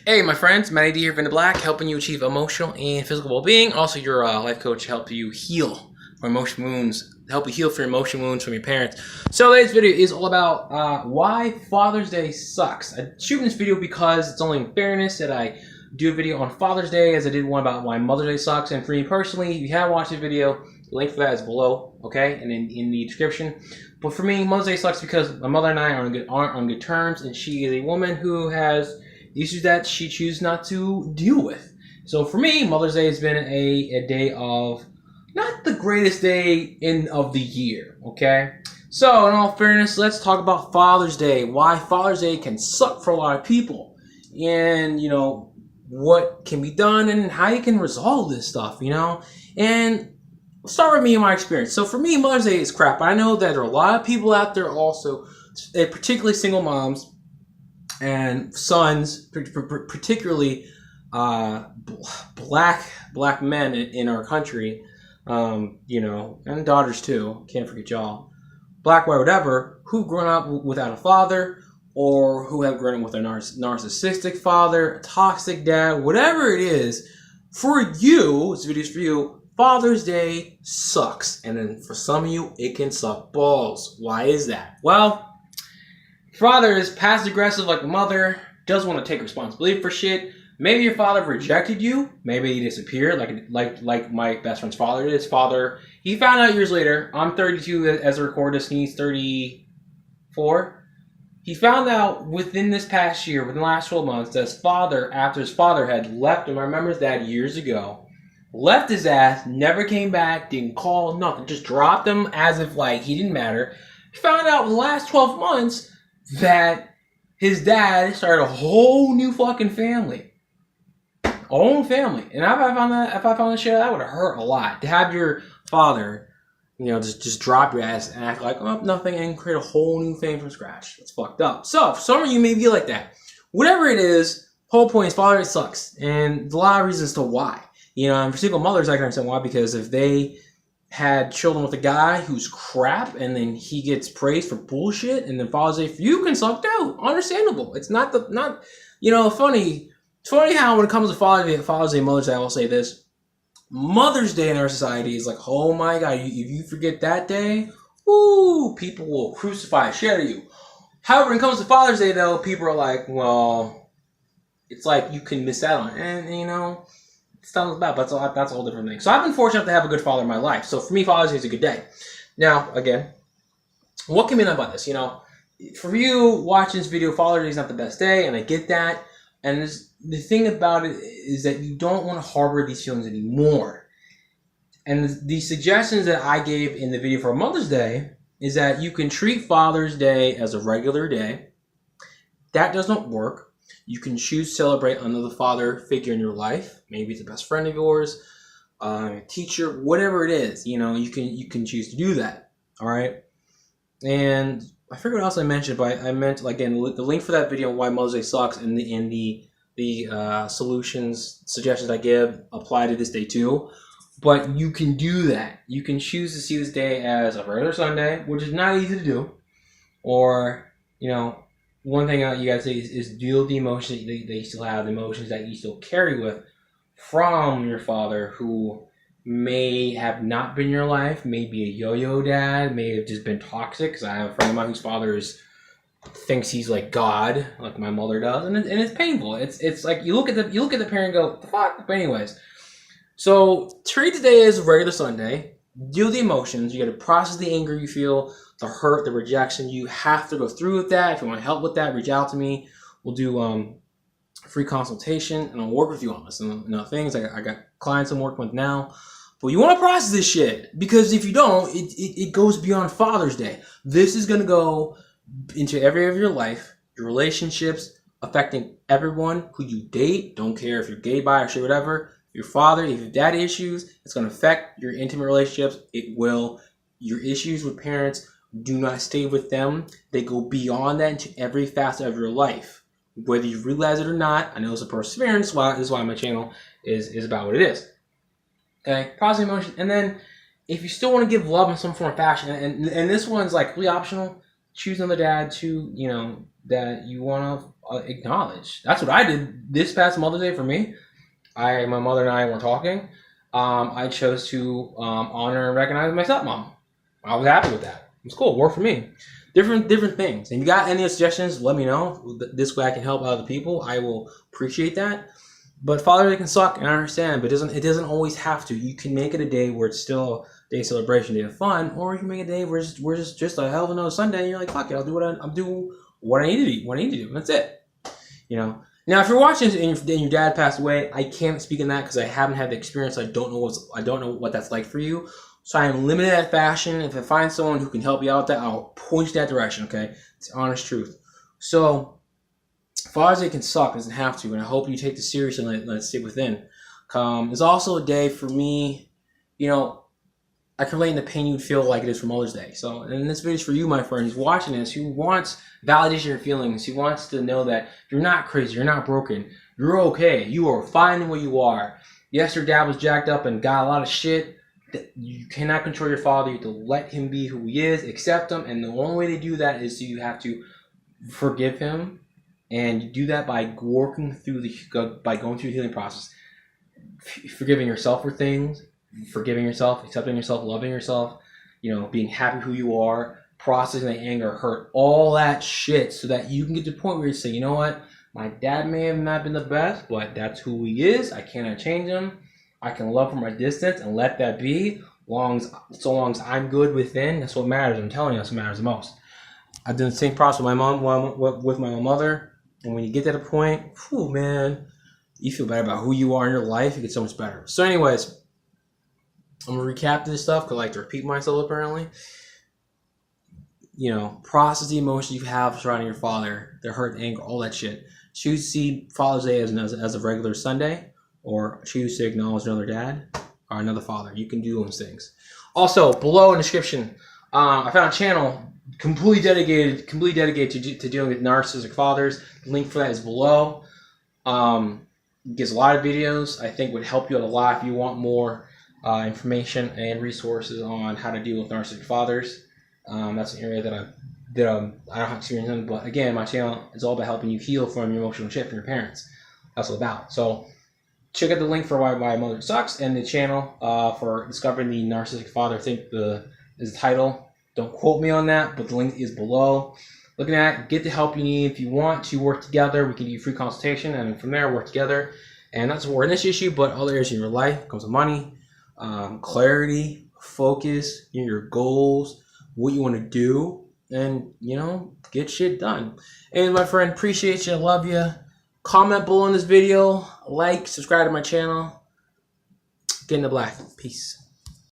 Hey, my friends, Matty D here from the Black, helping you achieve emotional and physical well-being. Also, your life coach to help you heal from emotional wounds, help you heal from your emotional wounds from your parents. So today's video is all about why Father's Day sucks. I'm shooting this video because it's only in fairness that I do a video on Father's Day, as I did one about why Mother's Day sucks. And for me personally, if you haven't watched the video, the link for that is below, okay, and in the description. But for me, Mother's Day sucks because my mother and I aren't on good terms, and she is a woman who has issues that she chooses not to deal with. So for me, Mother's Day has been a day of not the greatest day of the year, okay? So in all fairness, let's talk about Father's Day. Why Father's Day can suck for a lot of people. And, you know, what can be done and how you can resolve this stuff, you know? And I'll start with me and my experience. So for me, Mother's Day is crap. I know that there are a lot of people out there also, particularly single moms, and sons, particularly black men in our country, you know, and daughters too. Can't forget y'all, black, white, whatever, who've grown up without a father, or who have grown up with a narcissistic father, a toxic dad, whatever it is. For you, this video's for you. Father's Day sucks, and then for some of you, it can suck balls. Why is that? Well, father is passive aggressive like a mother, doesn't want to take responsibility for shit. Maybe your father rejected you. Maybe he disappeared, like my best friend's father did. His father, he found out years later. I'm 32 as I record this, and he's 34. He found out within this past year, within the last 12 months, that his father, after his father had left him, I remember his dad years ago, left his ass, never came back, didn't call, nothing, just dropped him as if like he didn't matter. He found out in the last 12 months that his dad started a whole new fucking family. Own family. And if I found that shit, that would have hurt a lot. To have your father, you know, just drop your ass and act like, oh, nothing, and create a whole new thing from scratch. That's fucked up. So, for some of you may be like that. Whatever it is, whole point is Father, it sucks. And there's a lot of reasons to why. You know, and for single mothers, I can understand why, because if they had children with a guy who's crap, and then he gets praised for bullshit, and then Father's Day for you can suck too. Understandable. It's not you know, funny. It's funny how when it comes to Father's Day, Mother's Day, I will say this: Mother's Day in our society is like, oh my god, if you forget that day, woo, people will crucify a shit out of you. However, when it comes to Father's Day, though, people are like, well, it's like you can miss out on it, and you know. It's not bad, but that's a whole different thing. So I've been fortunate to have a good father in my life. So for me, Father's Day is a good day. Now, again, what can be done about this? You know, for you watching this video, Father's Day is not the best day, and I get that. And the thing about it is that you don't want to harbor these feelings anymore. And the suggestions that I gave in the video for Mother's Day is that you can treat Father's Day as a regular day. That doesn't work. You can choose to celebrate another father figure in your life. Maybe it's a best friend of yours, a teacher, whatever it is. You know, you can choose to do that. All right. And I forget what else I mentioned, but I meant, again, the link for that video on why Mother's Day sucks, and the suggestions I give apply to this day too. But you can do that. You can choose to see this day as a regular Sunday, which is not easy to do, or you know. One thing you gotta say is deal with the emotions that you still have, the emotions that you still carry with from your father, who may have not been your life, may be a yo-yo dad, may have just been toxic. Because I have a friend of mine whose father thinks he's like God, like my mother does, and it's painful. It's like you look at the parent and go, what the fuck? But anyways, so treat the day as a regular Sunday. Deal with the emotions. You got to process the anger you feel, the hurt, the rejection. You have to go through with that. If you want help with that, reach out to me. We'll do a free consultation, and I'll work with you on this. And things I got clients I'm working with now. But you want to process this shit, because if you don't, it goes beyond Father's Day. This is going to go into every area of your life, your relationships, affecting everyone who you date. Don't care if you're gay, bi, or shit, whatever. Your father, if you have daddy issues, it's going to affect your intimate relationships. It will. Your issues with parents, do not stay with them. They go beyond that into every facet of your life. Whether you realize it or not, I know it's a perseverance. This is why my channel is about what it is. Okay, positive emotion. And then if you still want to give love in some form of fashion, and this one's like really optional, choose another dad to, you know, that you want to acknowledge. That's what I did this past Mother's Day for me. My mother and I were talking. I chose to honor and recognize my stepmom. I was happy with that. It was cool. It worked for me. Different things. And you got any suggestions, let me know. This way I can help other people. I will appreciate that. But Father's Day can suck, and I understand, but it doesn't always have to. You can make it a day where it's still a day of celebration, day of fun, or you can make it a day where it's just a hell of another Sunday, and you're like, fuck it, I'll do what I need to do, and that's it. You know. Now, if you're watching this and your dad passed away, I can't speak on that because I haven't had the experience. I don't know what that's like for you. So I am limited at fashion. If I find someone who can help you out with that, I'll point you that direction. Okay, it's the honest truth. So Father's Day can suck, doesn't have to, and I hope you take this seriously and let it stay within. It's also a day for me, you know, I can relate in the pain you'd feel like it is for Mother's Day. So, and this video is for you, my friend, who's watching this, who wants validation of your feelings, who wants to know that you're not crazy, you're not broken, you're okay, you are fine in what you are. Yes, your dad was jacked up and got a lot of shit. You cannot control your father. You have to let him be who he is, accept him, and the only way to do that is you have to forgive him, and you do that by working through by going through the healing process, forgiving yourself for things, forgiving yourself, accepting yourself, loving yourself, you know, being happy who you are, processing the anger, hurt, all that shit, so that you can get to the point where you say, you know what, my dad may have not been the best, but that's who he is. I cannot change him. I can love from a distance and let that be. So long as I'm good within, that's what matters. I'm telling you, that's what matters the most. I've done the same process with my mom, with my own mother, and when you get to the point, whew, man, you feel better about who you are in your life. You get so much better. So anyways, I'm going to recap this stuff because I like to repeat myself apparently. You know, process the emotions you have surrounding your father, the hurt, anger, all that shit. Choose to see Father's Day as a regular Sunday, or choose to acknowledge another dad or another father. You can do those things. Also, below in the description, I found a channel completely dedicated to dealing with narcissistic fathers. The link for that is below. It gives a lot of videos. I think would help you out a lot if you want more information and resources on how to deal with narcissistic fathers. That's an area that I don't have experience in, but again, my channel is all about helping you heal from your emotional shit from your parents. That's what it's about. So check out the link for Why My Mother Sucks and the channel for discovering the narcissistic father. I think is the title. Don't quote me on that, but the link is below. Looking at it, get the help you need. If you want to work together, we can do free consultation, and from there, work together. And that's where in this issue, but other areas in your life comes with money, clarity, focus, your goals, what you want to do, and, you know, get shit done. And my friend, appreciate you. I love you. Comment below on this video. Like, subscribe to my channel. Get in the black. Peace.